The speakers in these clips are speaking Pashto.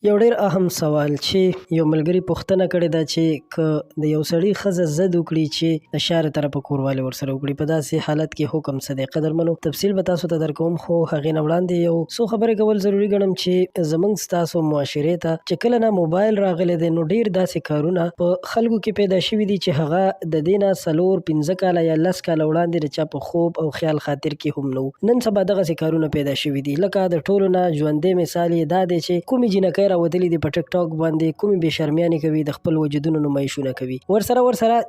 یو ډېر اهم سوال چې یو ملګري پوښتنه کړې ده چې که د یو سړي ښځه ضد وکړي چې د شا له طرفه کوروالی ورسره وکړي، په داسې حالت کې حکم څه دی؟ قدرمنو، تفصیل به تاسو ته درکوم، خو هغې نه وړاندې یو څو خبرې کول ضروري ګڼم چې زموږ ستاسو معاشرې ته چې کله نه موبایل راغلی دی، نو ډېر داسې کارونه په خلکو کې پیدا شوي دي چې هغه د دې نه 4-5 کاله یا 10 کاله وړاندې د چا په خوب او خیال خاطر کې هم نه وو. نن سبا دغسې کارونه پیدا شوي دي. لکه د ټولو نه ژوندی مثال یې دا دی چې کومې جینکۍ راوتلي دي په ټیک ټاک باندې، کومې بې شرمیانې کوي، د خپل وجودونو نمایشونه کوي. ورسره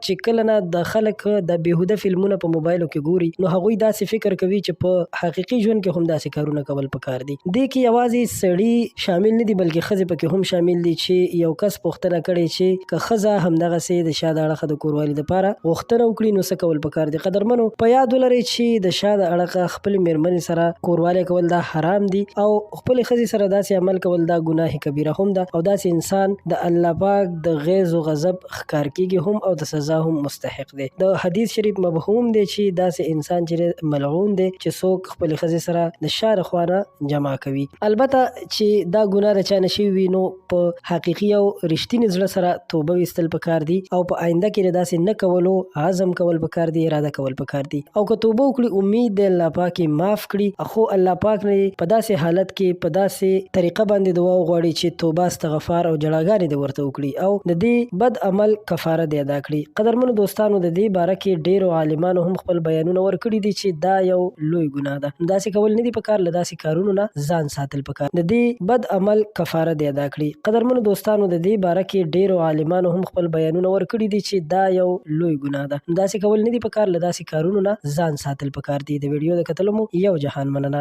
چې کله نه د خلک د بېهوده فلمونه په موبایلو کې ګوري، نو هغوی داسې فکر کوي چې په حقیقي ژوند کې هم داسې کارونه کول پکار دي. دې کې یوازې سړي شامل نه دي بلکې ښځې پکې هم شامل دي چې یو کس پوښتنه کړې چې که ښځه همدغسې د شا د اړخه د کوروالي دپاره غوښتنه وکړي نو څه کول پکار دي. قدرمنو، په یاد ولرئ چې د شا د اړخه خپلې مېرمنې سره کوروالی کول دا حرام دي، او خپلې ښځې سره داسې عمل کول دا ګناه کبیره هم ده، او داسې انسان د الله پاک د غیظ و غضب ښکار کېږي هم او د سزا هم مستحق دی. د حدیث شریف مفهوم دی چې داسې انسان چې ملعون دی چې څوک خپلې ښځې سره د شا له خوا نه جمع کوي. البته چې دا ګناه د چا نه شوي وي، نو په حقیقي او رښتینې زړه سره توبه ویستل پکار دي، او په آینده کې د داسې نه کولو عزم کول پکار دي، اراده کول پکار دي. او که توبه وکړي، امید دی الله پاک یې معاف کړي، خو الله پاک نه په داسې حالت کې په داسې طریقه باندې دعا وغواړي چې توبه، استغفار او جړاګانې دې ورته وکړي، او د دې بد عمل کفاره دې ادا کړي. قدرمنو دوستانو، د دې باره کې ډېرو عالمانو هم خپل بیانونه ورکړي دي چې دا یو لوی ګناه ده. داسې کول نه دي پکار، له داسې کارونو نه ځان ساتل پکار، د دې بد عمل کفاره دې ادا کړي. قدرمنو دوستانو، د دې باره کې ډېرو عالمانو هم خپل بیانونه ورکړي دي چې دا یو لوی ګناه ده. داسې کول نه دي پکار، له داسې کارونو نه ځان ساتل پکار دي. د ویډیو د کتلو مو یو جهان مننه.